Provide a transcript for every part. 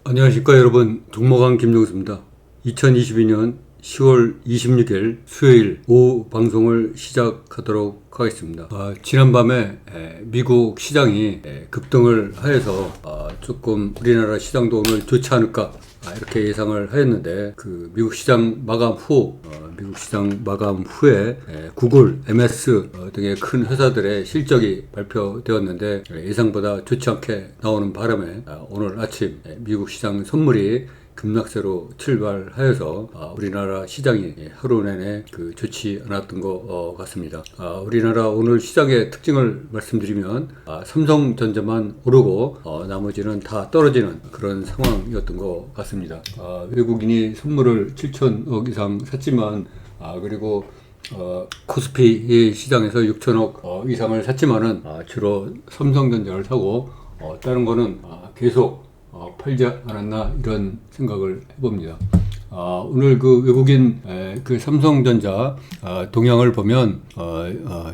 안녕하십니까 여러분, 종목왕 김종수입니다. 2022년 10월 26일 수요일 오후 방송을 시작하도록 하겠습니다. 지난밤에 미국 시장이 급등을 하여서 조금 우리나라 시장도 오늘 좋지 않을까 이렇게 예상을 하였는데, 그 미국 시장 마감 후에 구글, MS 등의 큰 회사들의 실적이 발표되었는데 예상보다 좋지 않게 나오는 바람에 오늘 아침 미국 시장 선물이 급락세로 출발하여서 우리나라 시장이 하루 내내 좋지 않았던 것 같습니다. 우리나라 오늘 시장의 특징을 말씀드리면 삼성전자만 오르고 나머지는 다 떨어지는 그런 상황이었던 것 같습니다. 외국인이 선물을 7천억 이상 샀지만 그리고 코스피 시장에서 6천억 이상을 샀지만은 주로 삼성전자를 사고 다른 거는 계속 팔지 않았나 이런 생각을 해봅니다. 오늘 그 외국인 그 삼성전자 동향을 보면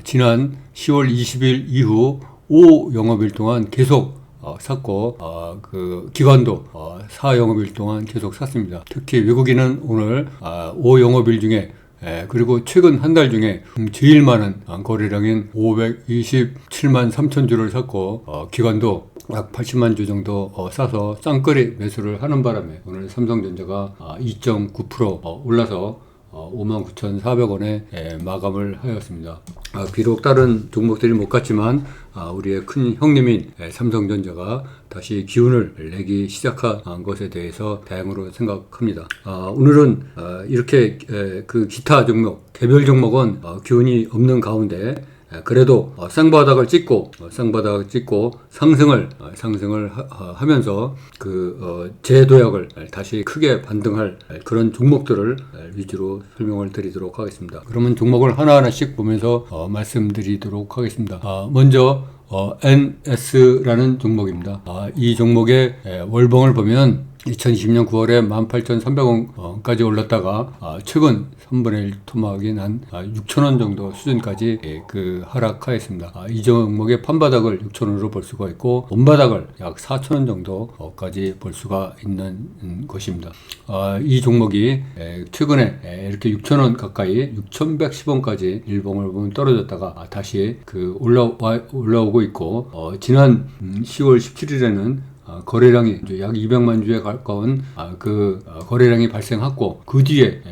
지난 10월 20일 이후 5영업일 동안 계속 샀고 그 기관도 4영업일 동안 계속 샀습니다. 특히 외국인은 오늘 5영업일 중에 그리고 최근 한 달 중에 제일 많은 거래량인 527만 3천 주를 샀고 기관도 약 80만 주 정도 사서 쌍거리 매수를 하는 바람에 오늘 삼성전자가 2.9% 올라서 59,400원에 마감을 하였습니다. 비록 다른 종목들이 못 갔지만 우리의 큰 형님인 삼성전자가 다시 기운을 내기 시작한 것에 대해서 다행으로 생각합니다. 오늘은 이렇게 그 기타 종목, 개별 종목은 기운이 없는 가운데 그래도 쌍바닥을 찍고 상승을 하면서 재도약을 다시 크게 반등할 그런 종목들을 위주로 설명을 드리도록 하겠습니다. 그러면 종목을 하나하나씩 보면서 말씀드리도록 하겠습니다. 먼저 NS라는 종목입니다. 이 종목의 월봉을 보면 2020년 9월에 18,300원까지 올랐다가 최근 3분의 1 토막인 한 6,000원 정도 수준까지 하락하였습니다. 이 종목의 판바닥을 6,000원으로 볼 수가 있고 원바닥을 약 4,000원 정도까지 볼 수가 있는 것입니다. 이 종목이 최근에 이렇게 6,000원 가까이 6,110원까지 일봉을 보면 떨어졌다가 다시 올라오고 있고 지난 10월 17일에는 거래량이 약 200만 주에 가까운 거래량이 발생했고 그 뒤에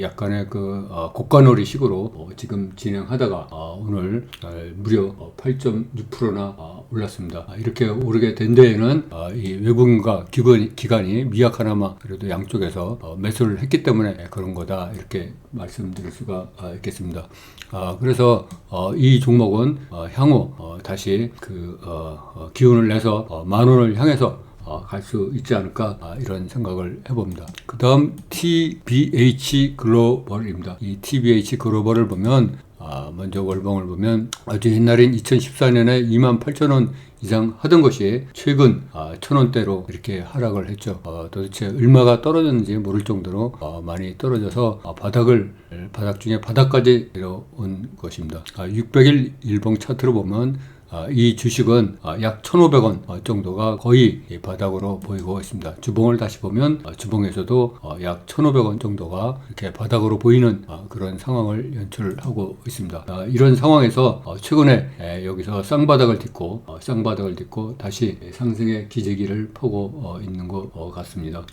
약간의 고가놀이 식으로 지금 진행하다가 오늘 무려 8.6%나 올랐습니다. 이렇게 오르게 된 데에는 이 외국인과 기관이 미약하나마 그래도 양쪽에서 매수를 했기 때문에 그런 거다 이렇게 말씀드릴 수가 있겠습니다. 그래서 이 종목은 향후 다시 기운을 내서 만 원을 향해서 갈 수 있지 않을까 이런 생각을 해봅니다. 그 다음 TBH 글로벌입니다. 이 TBH 글로벌을 보면 먼저 월봉을 보면 아주 옛날인 2014년에 28,000원 이상 하던 것이 최근 1,000원대로 이렇게 하락을 했죠. 도대체 얼마가 떨어졌는지 모를 정도로 많이 떨어져서 바닥 중에 바닥까지 내려온 것입니다. 600일 일봉 차트로 보면 이 주식은 약 1,500원 정도가 거의 바닥으로 보이고 있습니다. 주봉을 다시 보면 주봉에서도 약 1,500원 정도가 이렇게 바닥으로 보이는 그런 상황을 연출하고 있습니다. 이런 상황에서 최근에 여기서 쌍바닥을 딛고 다시 상승의 기저귀를 펴고 있는 것 같습니다.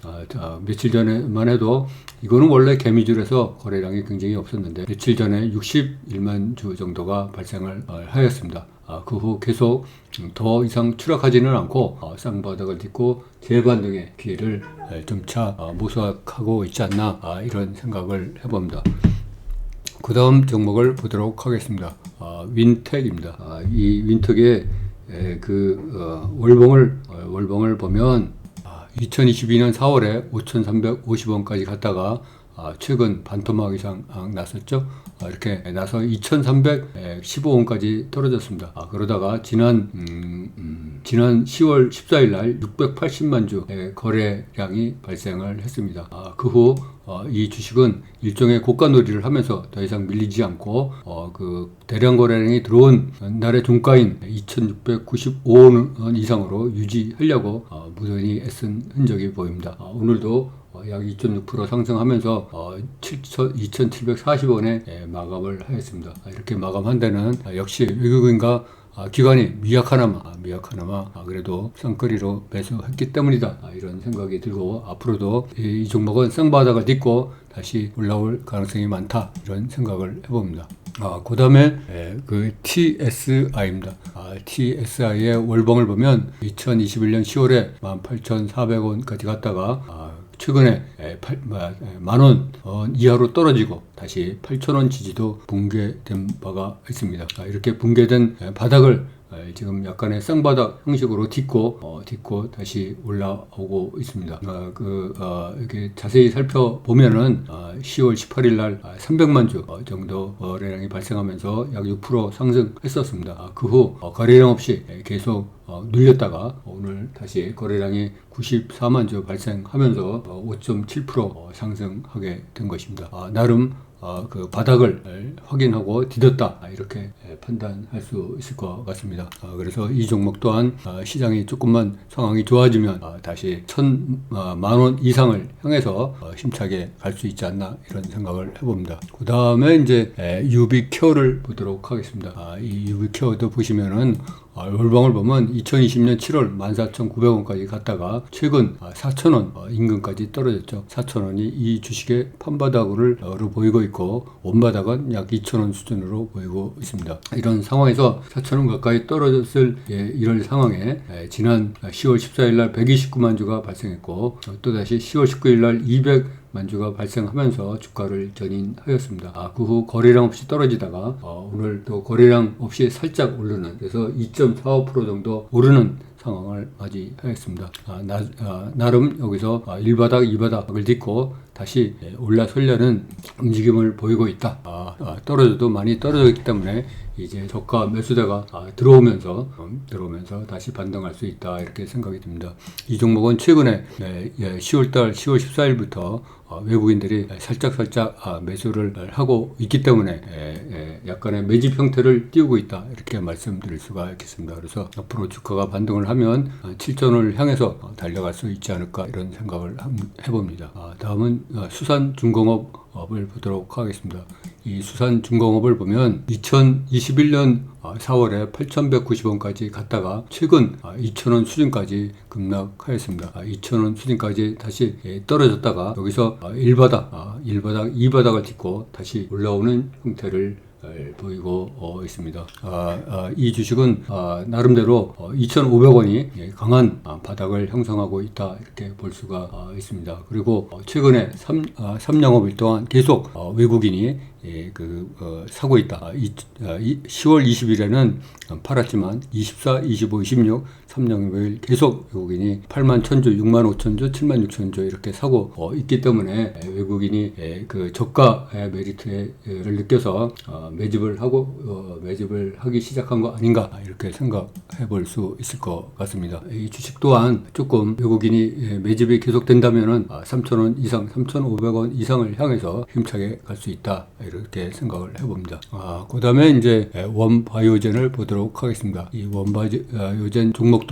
며칠 전에만 해도 이거는 원래 개미줄에서 거래량이 굉장히 없었는데 며칠 전에 61만 주 정도가 발생을 하였습니다. 그 후 계속 더 이상 추락하지는 않고 쌍바닥을 딛고 재반등의 기회를 점차 모색하고 있지 않나 이런 생각을 해봅니다. 그 다음 종목을 보도록 하겠습니다. 윈텍입니다. 이 윈텍의 월봉을 보면 2022년 4월에 5,350원까지 갔다가 최근 반토막 이상 났었죠. 이렇게 나서 2,315원까지 떨어졌습니다. 그러다가 지난 10월 14일 날 680만 주의 거래량이 발생을 했습니다. 그 후 이 주식은 일종의 고가놀이를 하면서 더 이상 밀리지 않고 그 대량 거래량이 들어온 날의 종가인 2,695원 이상으로 유지하려고 무던히 애쓴 흔적이 보입니다. 오늘도 약 2.6% 상승하면서 2,740원에 마감을 하였습니다. 이렇게 마감한 데는 역시 외국인과 기관이 미약하나마 그래도 쌍끌이로 매수했기 때문이다, 이런 생각이 들고, 앞으로도 이 종목은 쌍바닥을 딛고 다시 올라올 가능성이 많다, 이런 생각을 해봅니다. 그 다음에 그 TSI입니다. TSI의 월봉을 보면 2021년 10월에 18,400원까지 갔다가 최근에 만원 이하로 떨어지고 다시 8,000원 지지도 붕괴된 바가 있습니다. 이렇게 붕괴된 바닥을 지금 약간의 쌍바닥 형식으로 딛고 다시 올라오고 있습니다. 이렇게 자세히 살펴보면은 10월 18일 날 300만 주 정도 거래량이 발생하면서 약 6% 상승했었습니다. 그 후 거래량 없이 계속 눌렸다가 오늘 다시 거래량이 94만 주 발생하면서 5.7% 상승하게 된 것입니다. 나름 그 바닥을 확인하고 디뎠다, 이렇게 판단할 수 있을 것 같습니다. 그래서 이 종목 또한 시장이 조금만 상황이 좋아지면 다시 1,000만원 이상을 향해서 힘차게 갈 수 있지 않나, 이런 생각을 해봅니다. 그 다음에 이제 유비케어를 보도록 하겠습니다. 이 유비케어도 보시면은 월봉을 보면 2020년 7월 14,900원까지 갔다가 최근 4,000원 인근까지 떨어졌죠. 4,000원이 이 주식의 판바닥으로 보이고 있고, 원바닥은 약 2,000원 수준으로 보이고 있습니다. 이런 상황에서 4,000원 가까이 떨어졌을 이럴 상황에 지난 10월 14일 날 129만 주가 발생했고, 또다시 10월 19일 날 200만 주가 발생하면서 주가를 견인하였습니다. 그 후 거래량 없이 떨어지다가 오늘 또 거래량 없이 살짝 오르는, 그래서 2.45% 정도 오르는 상황을 맞이하였습니다. 나름 여기서 1바닥, 2바닥을 딛고 다시 올라서려는 움직임을 보이고 있다. 떨어져도 많이 떨어졌기 때문에 이제 저가 매수대가 들어오면서 다시 반등할 수 있다, 이렇게 생각이 듭니다. 이 종목은 최근에 10월 14일부터 외국인들이 살짝 매수를 하고 있기 때문에 약간의 매집 형태를 띄우고 있다, 이렇게 말씀드릴 수가 있겠습니다. 그래서 앞으로 주가가 반등을 하면 7,000원을 향해서 달려갈 수 있지 않을까, 이런 생각을 해봅니다. 다음은 수산중공업을 보도록 하겠습니다. 이 수산중공업을 보면 2021년 4월에 8,190원까지 갔다가 최근 2,000원 수준까지 급락하였습니다. 2,000원 수준까지 다시 떨어졌다가 여기서 1바닥, 2바닥을 딛고 다시 올라오는 형태를 보이고 있습니다. 이 주식은 나름대로 2,500원이 강한 바닥을 형성하고 있다, 이렇게 볼 수가 있습니다. 그리고 최근에 3영업일 동안 계속 외국인이 사고 있다. 10월 20일에는 팔았지만 24, 25, 26 3영업일 계속 외국인이 8만 1,000주, 6만 5천주, 7만 6천주 이렇게 사고 있기 때문에 외국인이 그 저가의 메리트를 느껴서 매집을 하기 시작한 거 아닌가, 이렇게 생각해 볼 수 있을 것 같습니다. 이 주식 또한 조금 외국인이 매집이 계속된다면은 3,000원 이상, 3,500원 이상을 향해서 힘차게 갈 수 있다, 이렇게 생각을 해봅니다. 그 다음에 이제 원바이오젠을 보도록 하겠습니다. 이 원바이오젠 종목도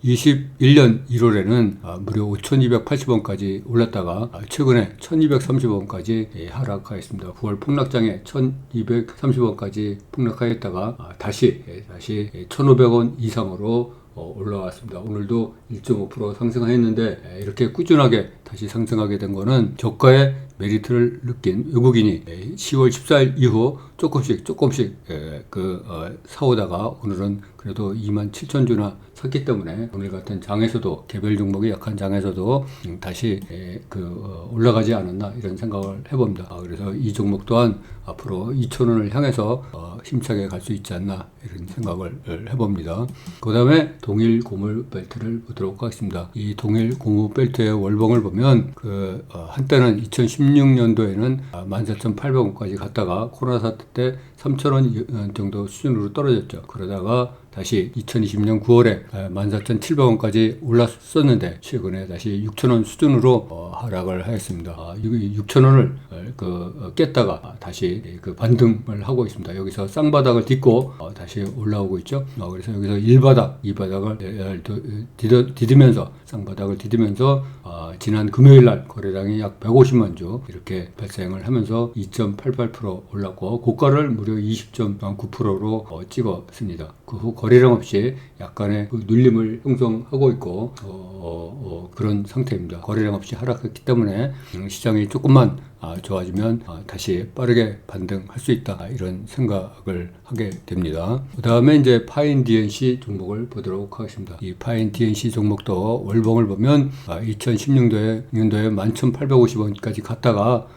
2021년 1월에는 무려 5,280원까지 올랐다가 최근에 1,230원까지 하락하였습니다. 9월 폭락장에 1,230원까지 폭락하였다가 다시 1,500원 이상으로 올라왔습니다. 오늘도 1.5% 상승했는데, 이렇게 꾸준하게 다시 상승하게 된 거는 저가의 메리트를 느낀 외국인이 10월 14일 이후 조금씩 사오다가 오늘은 그래도 27,000주나 섰기 때문에 오늘 같은 장에서도 개별 종목이 약한 장에서도 다시 올라가지 않았나 이런 생각을 해봅니다. 그래서 이 종목 또한 앞으로 2,000원을 향해서 힘차게 갈 수 있지 않나 이런 생각을 해봅니다. 그 다음에 동일 고무 벨트를 보도록 하겠습니다. 이 동일 고무 벨트의 월봉을 보면 한때는 2016년도에는 14,800원까지 갔다가 코로나 사태 때 3,000원 정도 수준으로 떨어졌죠. 그러다가 다시 2020년 9월에 14,700원까지 올랐었는데 최근에 다시 6,000원 수준으로 하락을 하였습니다. 6,000원을 깼다가 다시 반등을 하고 있습니다. 여기서 쌍바닥을 딛고 다시 올라오고 있죠. 그래서 여기서 1바닥, 2바닥을 디디면서 쌍바닥을 디디면서 지난 금요일 날 거래량이 약 150만 주 이렇게 발생을 하면서 2.88% 올랐고 고가를 무려 20.9%로 찍었습니다. 그 후 거래량 없이 약간의 눌림을 형성하고 있고 그런 상태입니다. 거래량 없이 하락했기 때문에 시장이 조금만 좋아지면 다시 빠르게 반등할 수 있다 이런 생각을 하게 됩니다. 그 다음에 이제 파인 DNC 종목을 보도록 하겠습니다. 이 파인 DNC 종목도 월봉을 보면 2016년도에 11,850원까지 갔다가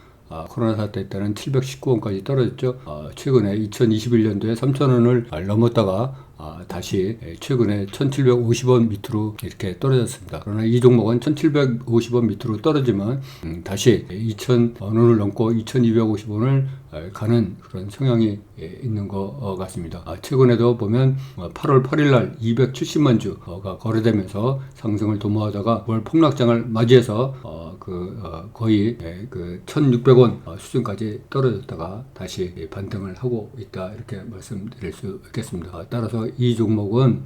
코로나 사태 때는 719원까지 떨어졌죠. 최근에 2021년도에 3,000원을 넘었다가 다시 최근에 1,750원 밑으로 이렇게 떨어졌습니다. 그러나 이 종목은 1,750원 밑으로 떨어지면 다시 2,000원을 넘고 2,250원을 가는 그런 성향이 있는 것 같습니다. 최근에도 보면 8월 8일 날 270만 주가 거래되면서 상승을 도모하다가 월 폭락장을 맞이해서 거의 1,600원 수준까지 떨어졌다가 다시 반등을 하고 있다 이렇게 말씀드릴 수 있겠습니다. 따라서 이 종목은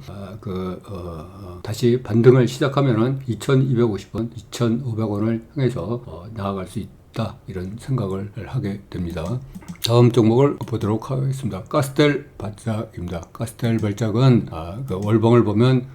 다시 반등을 시작하면은 2,250원, 2,500원을 향해서 나아갈 수 있다 이런 생각을 하게 됩니다. 다음 종목을 보도록 하겠습니다. 가스텔 발작입니다. 가스텔 발작은 월봉을 보면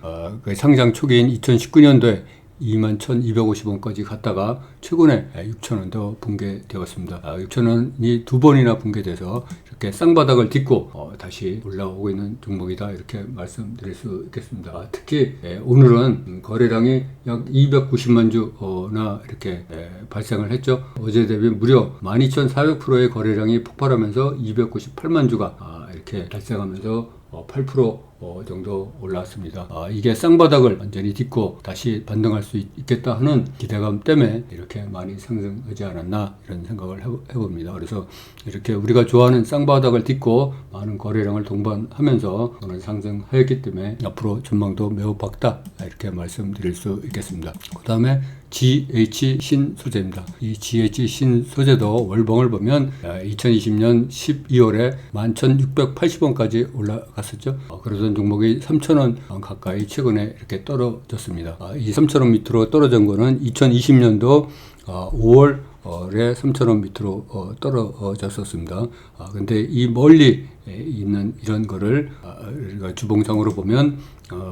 상장 초기인 2019년도에 21,250원까지 갔다가 최근에 6,000원도 붕괴되었습니다. 6,000원이 두 번이나 붕괴돼서 이렇게 쌍바닥을 딛고 다시 올라오고 있는 종목이다 이렇게 말씀드릴 수 있겠습니다. 특히 오늘은 거래량이 약 290만 주나 이렇게 발생을 했죠. 어제 대비 무려 12,400%의 거래량이 폭발하면서 298만 주가 이렇게 발생하면서 8% 정도 올랐습니다. 이게 쌍바닥을 완전히 딛고 다시 반등할 수 있겠다 하는 기대감 때문에 이렇게 많이 상승하지 않았나 이런 생각을 해봅니다. 그래서 이렇게 우리가 좋아하는 쌍바닥을 딛고 많은 거래량을 동반하면서 오늘 상승하였기 때문에 앞으로 전망도 매우 밝다 이렇게 말씀드릴 수 있겠습니다. 그 다음에 GH 신소재입니다. 이 GH 신소재도 월봉을 보면 2020년 12월에 11,680원까지 올라갔었죠. 그러던 종목이 3,000원 가까이 최근에 이렇게 떨어졌습니다. 이 3,000원 밑으로 떨어진 거는 2020년도 5월에 3,000원 밑으로 떨어졌었습니다. 근데 이 멀리 있는 이런 거를 우리가 주봉상으로 보면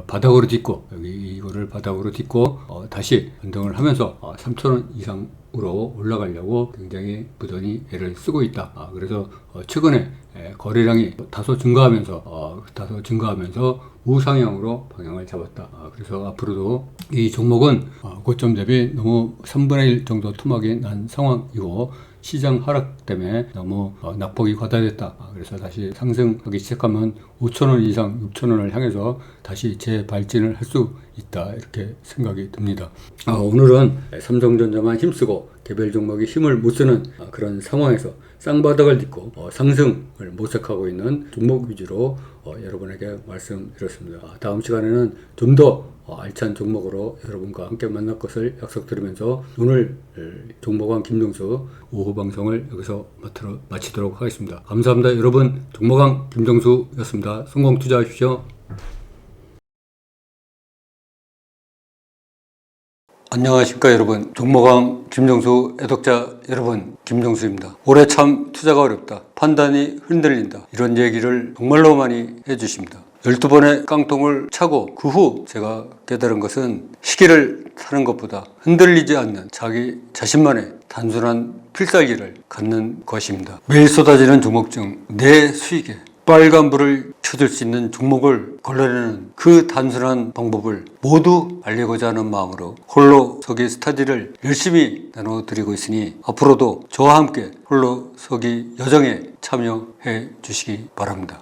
바닥으로 딛고 여기 이거를 바닥으로 딛고 다시 반등을 하면서 3,000원 이상으로 올라가려고 굉장히 부단히 애를 쓰고 있다. 그래서 최근에 거래량이 다소 증가하면서 우상향으로 방향을 잡았다. 그래서 앞으로도 이 종목은 고점 대비 너무 3분의 1 정도 토막이 난 상황이고 시장 하락 때문에 너무 낙폭이 과다됐다. 그래서 다시 상승하기 시작하면 5,000원 이상 6,000원을 향해서 다시 재발진을 할 수 있다 이렇게 생각이 듭니다. 오늘은 삼성전자만 힘쓰고 개별 종목이 힘을 못 쓰는 그런 상황에서 쌍바닥을 딛고 상승을 모색하고 있는 종목 위주로 여러분에게 말씀드렸습니다. 다음 시간에는 좀 더 알찬 종목으로 여러분과 함께 만날 것을 약속드리면서 오늘 종목왕 김정수 오후 방송을 여기서 마치도록 하겠습니다. 감사합니다. 여러분, 종목왕 김정수였습니다. 성공 투자하십시오. 안녕하십니까 여러분. 종목왕 김정수 애독자 여러분, 김정수입니다. 올해 참 투자가 어렵다. 판단이 흔들린다. 이런 얘기를 정말로 많이 해주십니다. 12번의 깡통을 차고 그 후 제가 깨달은 것은 시기를 타는 것보다 흔들리지 않는 자기 자신만의 단순한 필살기를 갖는 것입니다. 매일 쏟아지는 종목 중 내 수익에 빨간불을 켜줄 수 있는 종목을 걸러내는 그 단순한 방법을 모두 알리고자 하는 마음으로 홀로서기 스터디를 열심히 나눠드리고 있으니 앞으로도 저와 함께 홀로서기 여정에 참여해 주시기 바랍니다.